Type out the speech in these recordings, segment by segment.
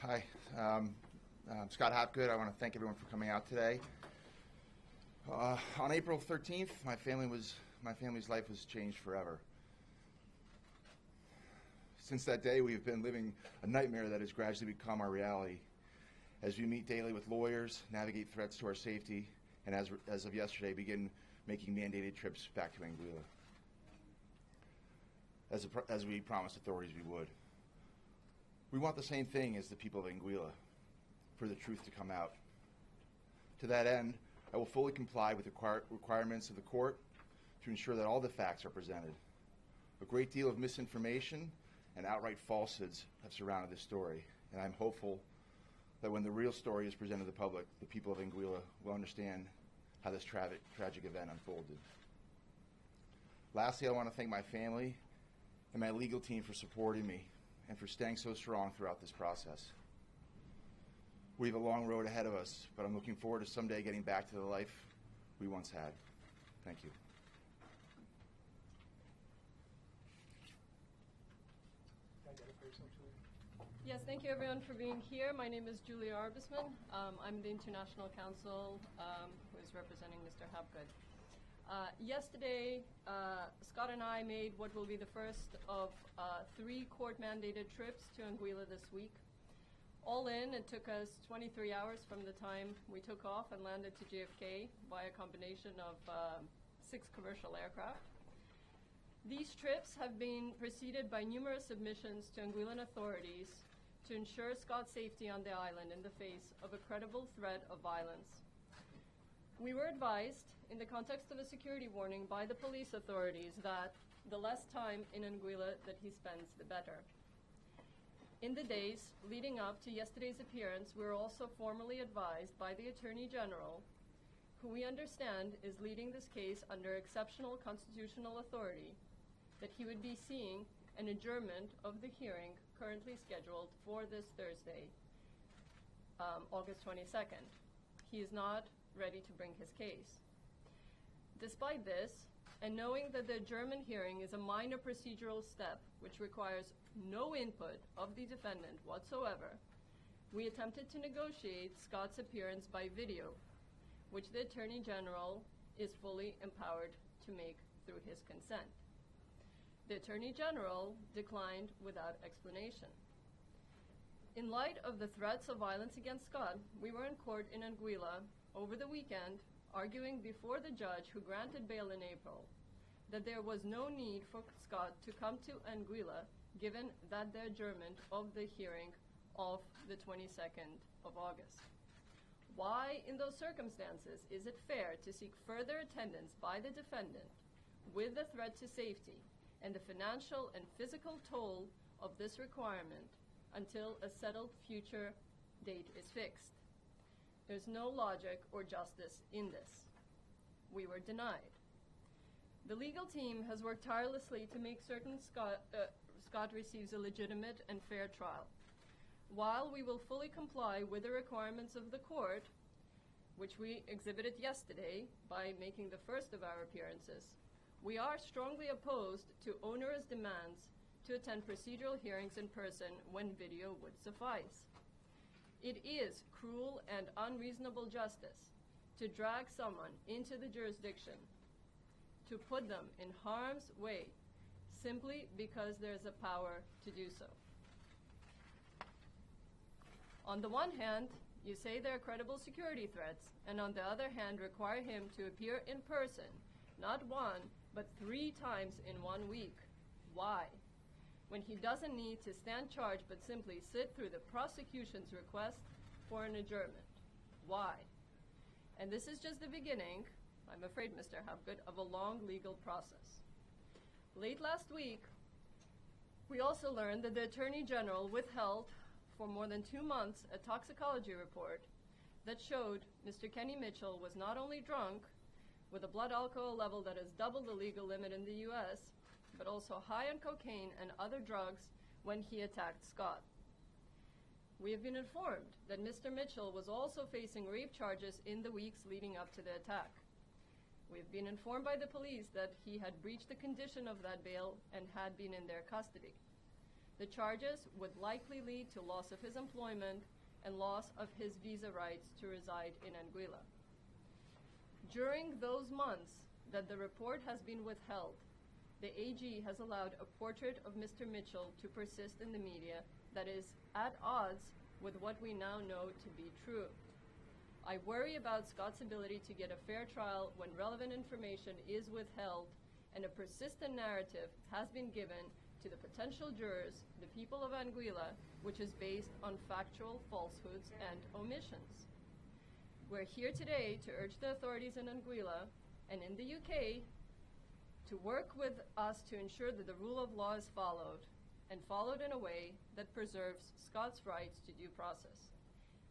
Hi, I'm Scott Hopgood. I want to thank everyone for coming out today. On April 13th, my family's life was changed forever. Since that day, we've been living a nightmare that has gradually become our reality as we meet daily with lawyers, navigate threats to our safety, and as of yesterday, begin making mandated trips back to Anguilla, as we promised authorities we would. We want the same thing as the people of Anguilla, for the truth to come out. To that end, I will fully comply with the requirements of the court to ensure that all the facts are presented. A great deal of misinformation and outright falsehoods have surrounded this story, and I'm hopeful that when the real story is presented to the public, the people of Anguilla will understand how this tragic event unfolded. Lastly, I want to thank my family and my legal team for supporting me and for staying so strong throughout this process. We have a long road ahead of us, but I'm looking forward to someday getting back to the life we once had. Thank you. Yes, thank you everyone for being here. My name is Julia Arbesman. I'm the International Counsel who is representing Mr. Hopgood. Yesterday, Scott and I made what will be the first of 3 court-mandated trips to Anguilla this week. All in, it took us 23 hours from the time we took off and landed to JFK by a combination of 6 commercial aircraft. These trips have been preceded by numerous submissions to Anguillan authorities to ensure Scott's safety on the island in the face of a credible threat of violence. We were advised, in the context of a security warning by the police authorities, that the less time in Anguilla that he spends, the better. In the days leading up to yesterday's appearance, we were also formally advised by the Attorney General, who we understand is leading this case under exceptional constitutional authority, that he would be seeking an adjournment of the hearing currently scheduled for this Thursday, August 22nd. He is not ready to bring his case. Despite this, and knowing that the adjournment hearing is a minor procedural step which requires no input of the defendant whatsoever, we attempted to negotiate Scott's appearance by video, which the Attorney General is fully empowered to make through his consent. The Attorney General declined without explanation. In light of the threats of violence against Scott, we were in court in Anguilla over the weekend, arguing before the judge who granted bail in April that there was no need for Scott to come to Anguilla, given that the adjournment of the hearing of the 22nd of August. Why, in those circumstances, is it fair to seek further attendance by the defendant with the threat to safety and the financial and physical toll of this requirement until a settled future date is fixed? There's no logic or justice in this. We were denied. The legal team has worked tirelessly to make certain Scott receives a legitimate and fair trial. While we will fully comply with the requirements of the court, which we exhibited yesterday by making the first of our appearances, we are strongly opposed to onerous demands to attend procedural hearings in person when video would suffice. It is cruel and unreasonable justice to drag someone into the jurisdiction, to put them in harm's way, simply because there's a power to do so. On the one hand, you say there are credible security threats, and on the other hand require him to appear in person, not 1, but 3 times in 1 week. Why? When he doesn't need to stand charged but simply sit through the prosecution's request for an adjournment. Why? And this is just the beginning, I'm afraid, Mr. Hopgood, of a long legal process. Late last week, we also learned that the Attorney General withheld for more than 2 months a toxicology report that showed Mr. Kenny Mitchell was not only drunk, with a blood alcohol level that is double the legal limit in the US, but also high on cocaine and other drugs when he attacked Scott. We have been informed that Mr. Mitchell was also facing rape charges in the weeks leading up to the attack. We've been informed by the police that he had breached the condition of that bail and had been in their custody. The charges would likely lead to loss of his employment and loss of his visa rights to reside in Anguilla. During those months that the report has been withheld, the AG has allowed a portrait of Mr. Mitchell to persist in the media that is at odds with what we now know to be true. I worry about Scott's ability to get a fair trial when relevant information is withheld and a persistent narrative has been given to the potential jurors, the people of Anguilla, which is based on factual falsehoods and omissions. We're here today to urge the authorities in Anguilla and in the UK to work with us to ensure that the rule of law is followed, and followed in a way that preserves Scott's rights to due process.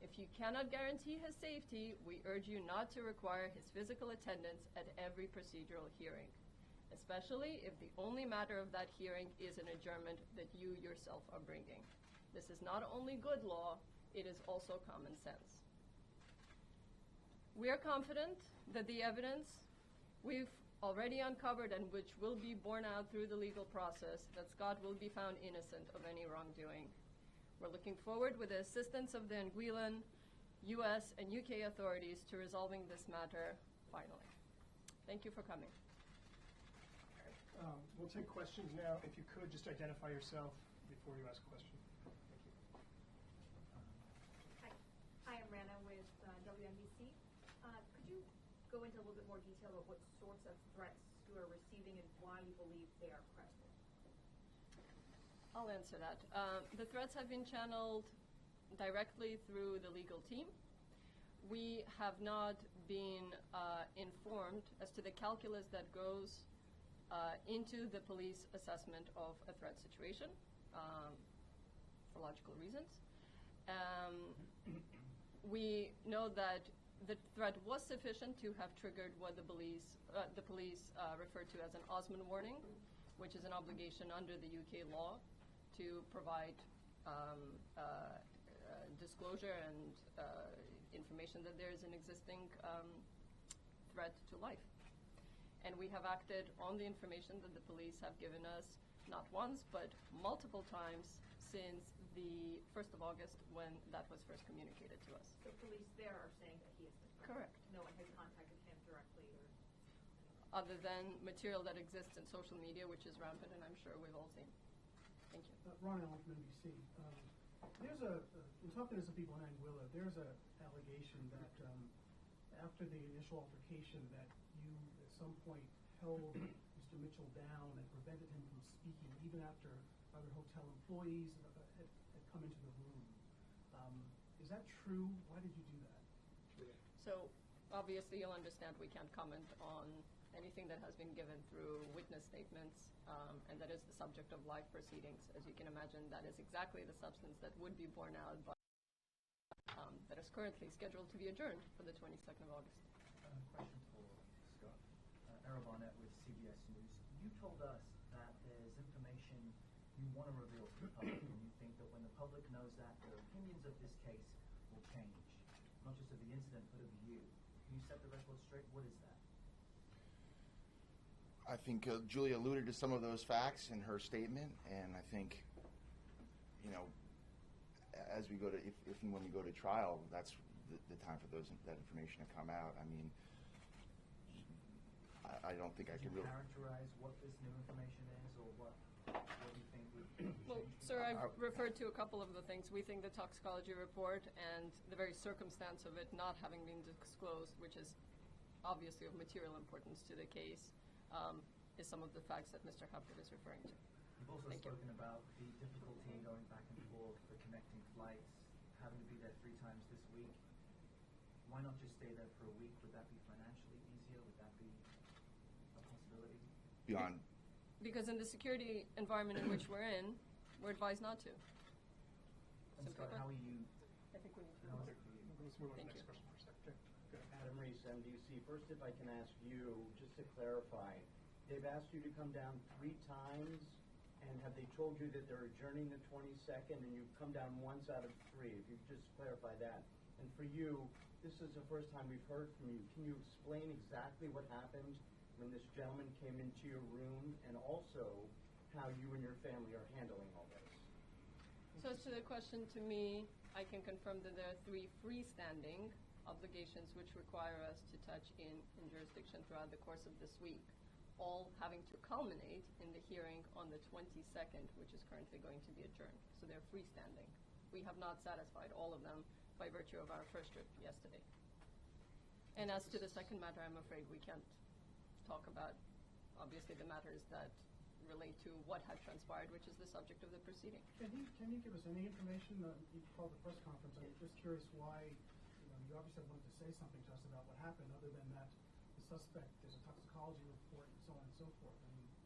If you cannot guarantee his safety, we urge you not to require his physical attendance at every procedural hearing, especially if the only matter of that hearing is an adjournment that you yourself are bringing. This is not only good law, it is also common sense. We are confident that the evidence we've already uncovered and which will be borne out through the legal process, that Scott will be found innocent of any wrongdoing. We're looking forward with the assistance of the Anguillan, US, and UK authorities to resolving this matter finally. Thank you for coming. We'll take questions now. If you could, just identify yourself before you ask a question. Thank you. Hi, I'm Rana with WNBC. Could you go into a little bit more detail of what sorts of threats you are receiving and why you believe they are credible? I'll answer that. The threats have been channeled directly through the legal team. We have not been informed as to the calculus that goes into the police assessment of a threat situation for logical reasons. We know that the threat was sufficient to have triggered what the police referred to as an Osmond warning, which is an obligation under the UK law to provide disclosure and information that there is an existing threat to life. And we have acted on the information that the police have given us, not once, but multiple times since the 1st of August when that was first communicated to us. The police there are saying that he is the threat. Correct. No one has contacted him directly or... Other than material that exists in social media, which is rampant, and I'm sure we've all seen. Thank you. Ron Allen from NBC. In talking to some people in Anguilla, there's an allegation that after the initial altercation that you at some point held Mr. Mitchell down and prevented him from speaking even after other hotel employees had come into the room. Is that true? Why did you do that? So obviously you'll understand we can't comment on anything that has been given through witness statements, and that is the subject of live proceedings. As you can imagine, that is exactly the substance that would be borne out by that is currently scheduled to be adjourned for the 22nd of August. Question for Scott. Errol Barnett with CBS News. You told us that there's information you want to reveal to the public, and you think that when the public knows that, their opinions of this case will change, not just of the incident, but of you. Can you set the record straight? What is that? I think Julia alluded to some of those facts in her statement, and I think, as we go to, if and when we go to trial, that's the time for that information to come out. I mean, I don't think I can really characterize what this new information is, or what you think would change? Well, sir, I've referred to a couple of the things. We think the toxicology report and the very circumstance of it not having been disclosed, which is obviously of material importance to the case, is some of the facts that Mr. Hapgood is referring to. You've also spoken about the difficulty in going back and forth, the connecting flights, having to be there 3 times this week. Why not just stay there for a week? Would that be financially easier? Would that be a possibility? beyond. Because in the security environment in which we're in, we're advised not to. And Scott, how are you? I think we need to. How is it for you? Let's move on to Thank the you. next question for a second. Go ahead. Adam Reese, NBC. First, if I can ask you, just to clarify, they've asked you to come down 3 times, and have they told you that they're adjourning the 22nd, and you've come down once out of 3? If you could just clarify that. And for you, this is the first time we've heard from you. Can you explain exactly what happened when this gentleman came into your room, and also how you and your family are handling all this? So as to the question to me, I can confirm that there are 3 freestanding obligations which require us to touch in jurisdiction throughout the course of this week, all having to culminate in the hearing on the 22nd, which is currently going to be adjourned. So they're freestanding. We have not satisfied all of them by virtue of our first trip yesterday. And as to the second matter, I'm afraid we can't talk about, obviously, the matters that relate to what had transpired, which is the subject of the proceeding. Can you give us any information? You called the press conference. I'm just curious why, you obviously wanted to say something to us about what happened, other than that the suspect, there's a toxicology report and so on and so forth.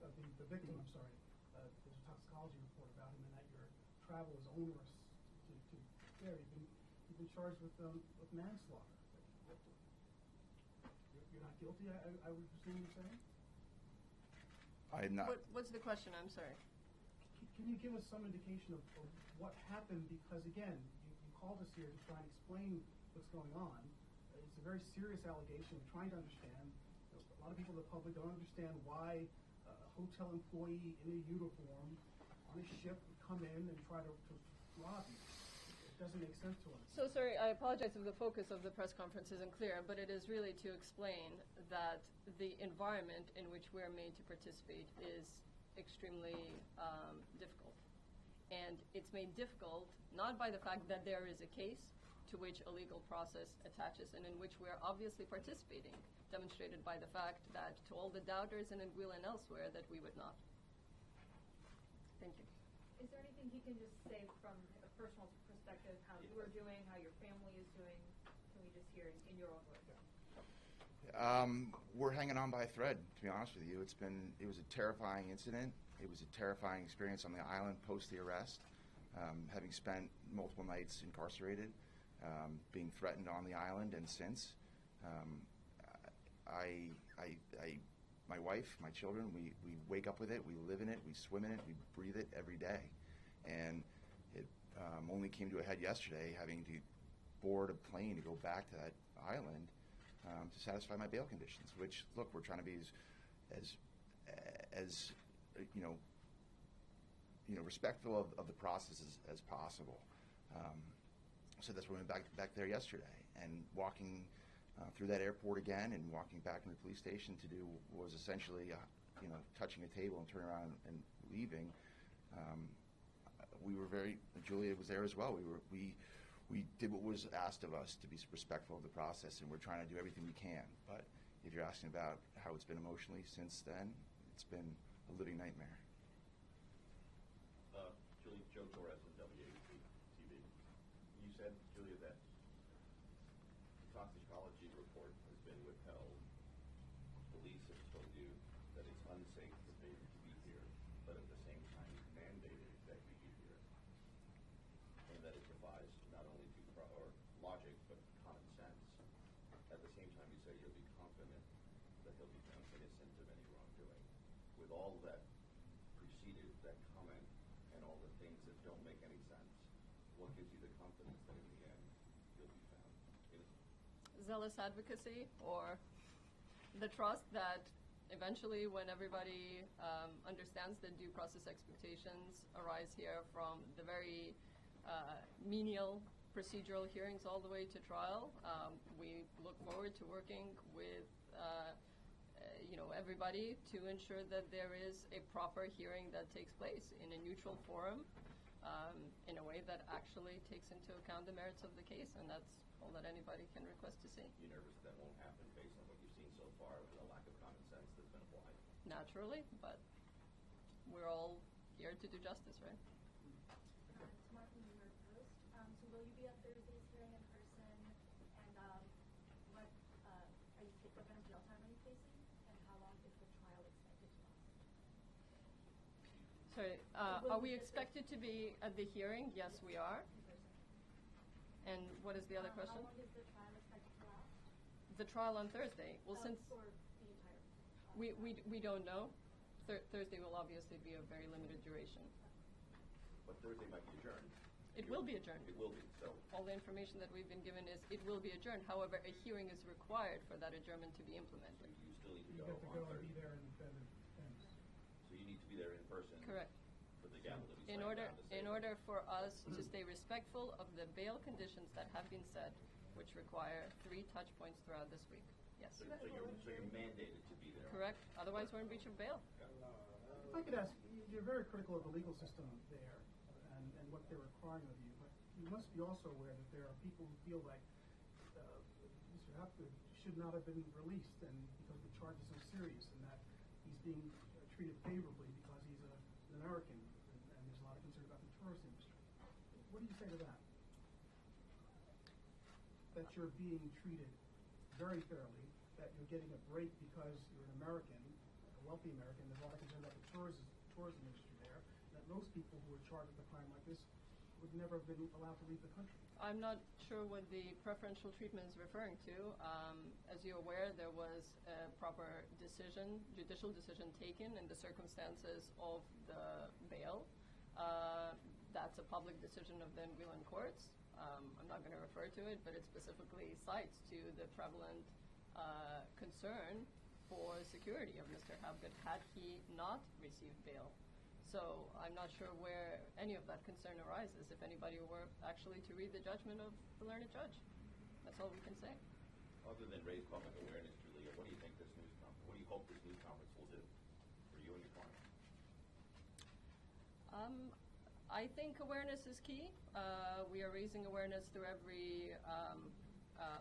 I mean, the victim, I'm sorry, there's a toxicology report about him, and that your travel is onerous to there. You've been charged with manslaughter. You're not guilty, I would presume you're saying? I am not. What's the question? I'm sorry. Can you give us some indication of what happened? Because again, you called us here to try and explain what's going on. It's a very serious allegation. We're trying to understand. A lot of people in the public don't understand why a hotel employee in a uniform on a ship would come in and try to rob you. It doesn't make sense to us. So sorry, I apologize if the focus of the press conference isn't clear, but it is really to explain that the environment in which we're made to participate is extremely difficult. And it's made difficult not by the fact that there is a case to which a legal process attaches and in which we're obviously participating, demonstrated by the fact that to all the doubters in Anguilla and elsewhere that we would not. Thank you. Is there anything he can just say from a personal perspective, how you are doing, how your family is doing? Can we just hear in your own words? We're hanging on by a thread, to be honest with you. It was a terrifying incident. It was a terrifying experience on the island post the arrest, having spent multiple nights incarcerated, being threatened on the island and since. My wife, my children, we wake up with it, we live in it, we swim in it, we breathe it every day. And it only came to a head yesterday, having to board a plane to go back to that island to satisfy my bail conditions, which, look, we're trying to be as respectful of the process as possible. So that's why we went back there yesterday, and walking through that airport again and walking back into the police station to do was essentially, touching a table and turning around and leaving. We were Julia was there as well. We did what was asked of us to be respectful of the process, and we're trying to do everything we can. But if you're asking about how it's been emotionally since then, it's been a living nightmare. Julie, Joe Torres from WABC TV. You said, Julia, that the toxicology report has been withheld. Police have told you that it's unsafe for baby to be here, but at the same time mandated that you be here, and that it defies not only logic but common sense. At the same time, you say you'll be confident that he'll be found innocent of any wrongdoing. With all that preceded that comment and all the things that don't make any sense, what gives you the confidence that in the end you'll be found innocent? Zealous advocacy, or the trust that eventually, when everybody understands that due process expectations arise here from the very menial procedural hearings all the way to trial, we look forward to working with everybody to ensure that there is a proper hearing that takes place in a neutral forum, in a way that actually takes into account the merits of the case, and that's all that anybody can request to see. You're nervous that won't happen based on what you've seen so far with the lack of common sense that's been applied? Naturally, but we're all here to do justice, right? Tomorrow from New York Post. So will you be at Thursday's hearing in person? And what kind of jail time are you facing? And how long is the trial expected to last? Sorry, are we expected to be at the hearing? Yes, we are. In person. And what is the other question? How long is the trial expected to last? The trial on Thursday. Well, since For the entire we don't know, Thursday will obviously be a very limited duration. But Thursday might be adjourned. It will be adjourned. It will be, so. All the information that we've been given is it will be adjourned. However, a hearing is required for that adjournment to be implemented. You still need to You go have to on go and Thursday. be there and defend. So you need to be there in person. Correct. For for the gavel to be In slammed order, down to say in that. order for us to stay respectful of the bail conditions that have been set, which require 3 touch points throughout this week. Yes. So you're mandated to be there. Correct. Otherwise, we're in breach of bail. If I could ask, you're very critical of the legal system there and what they're requiring of you, but you must be also aware that there are people who feel like Mr. Hopgood should not have been released and because the charge is so serious and that he's being treated favorably because he's an American and there's a lot of concern about the tourist industry. What do you say to that? That you're being treated very fairly, that you're getting a break because you're an American, a wealthy American, there's a lot of concern about the tourism industry there, that most people who are charged with a crime like this would never have been allowed to leave the country. I'm not sure what the preferential treatment is referring to. As you're aware, there was a proper decision, judicial decision taken in the circumstances of the bail. That's a public decision of the Anguillan courts. I'm not going to refer to it, but it specifically cites to the prevalent concern for security of Mr. Hopgood had he not received bail. So I'm not sure where any of that concern arises, if anybody were actually to read the judgment of the learned judge. That's all we can say. Other than raise public awareness, Julia, what do you think this what do you hope this news conference will do for you and your client? I think awareness is key. We are raising awareness through every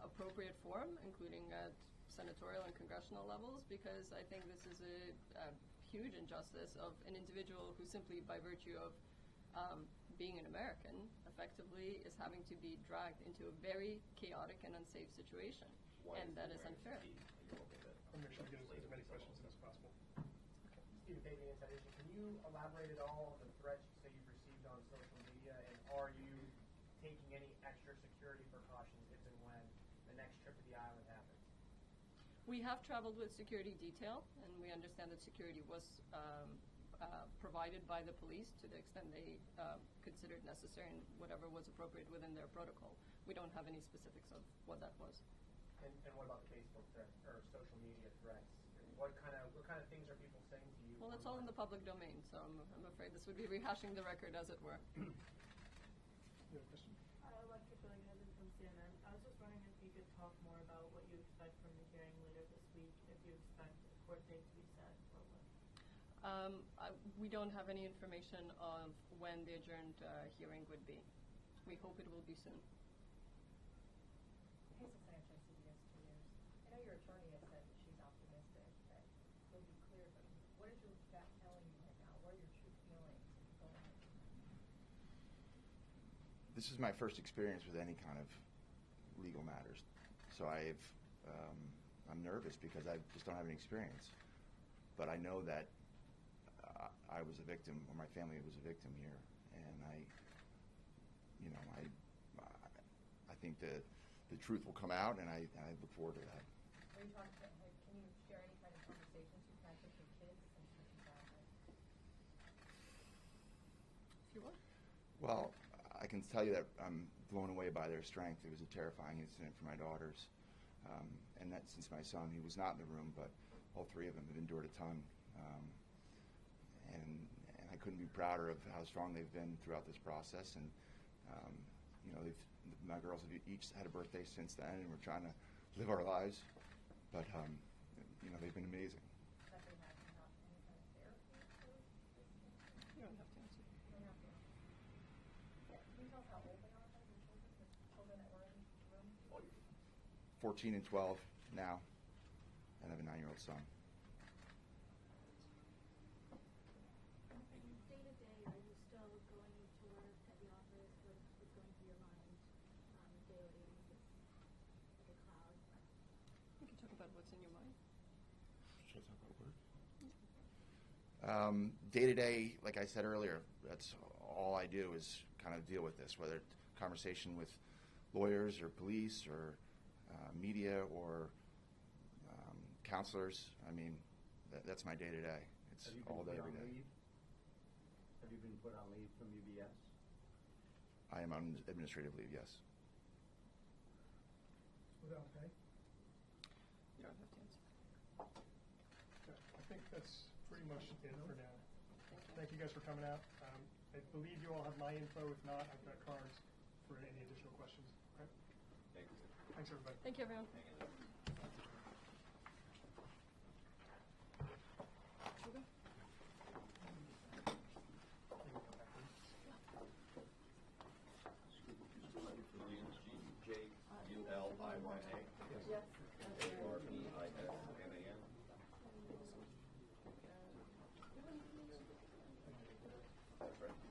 appropriate forum, including at senatorial and congressional levels, because I think this is a huge injustice of an individual who simply by virtue of being an American effectively is having to be dragged into a very chaotic and unsafe situation. Why And is that the is awareness unfair. key? Are you hoping that I'll make sure to get as many questions as possible. Stephen Pavey, Inside Issue. Can you elaborate at all on the threats you say you've received on social media, and are you taking any extra security precautions if and when the next trip to the island happens? We have traveled with security detail, and we understand that security was provided by the police to the extent they considered necessary and whatever was appropriate within their protocol. We don't have any specifics of what that was. And what about the Facebook threats or social media threats? What kind of things are people saying to you? Well, it's all in the public domain, so I'm afraid this would be rehashing the record, as it were. You have a question? Electric Billigan from CNN. I was just wondering if you could talk more about what you expect from the hearing later this week, if you expect a court date to be set or what. We don't have any information of when the adjourned hearing would be. We hope it will be soon. Hazel Sanchez, CBS 2 News. I know your attorney has said that she's optimistic that you'll be clear, but what is your gut telling you right now? What are your true feelings going on? This is my first experience with any kind of legal matters, so I'm nervous because I just don't have any experience. But I know that I was a victim, or my family was a victim here, and I think the truth will come out, and I look forward to that. Are you talking? Can you share any kind of conversations you've had with your kids since your family? If you want. Well, I can tell you that I'm blown away by their strength. It was a terrifying incident for my daughters, and that since my son, he was not in the room, but all 3 of them have endured a ton. And I couldn't be prouder of how strong they've been throughout this process. And my girls have each had a birthday since then, and we're trying to live our lives. But they've been amazing. Have they had any kind of therapy for this case? You don't have to answer. You don't have to. Yeah, can you tell us how old they are, your children, the children that were in the room? 14 and 12 now, and I have a 9-year-old son. Day to day, are you still going to work at the office? What's going through your mind daily? Is it like a cloud? We can talk about what's in your mind. Should I talk about work? Day to day, like I said earlier, that's all I do is kind of deal with this, whether it's conversation with lawyers or police or media or counselors. I mean, that's my day to day. It's all day, every day. Have you been put on leave from UBS? I am on administrative leave, yes. Without pay? You don't have to answer. Okay, I think that's pretty much it for now. Thank you. Thank you guys for coming out. I believe you all have my info. If not, I've got cards for any additional questions. Okay? Thank you. Thanks, everybody. Thank you, everyone. Julian, Yes. G-Julian. That's right.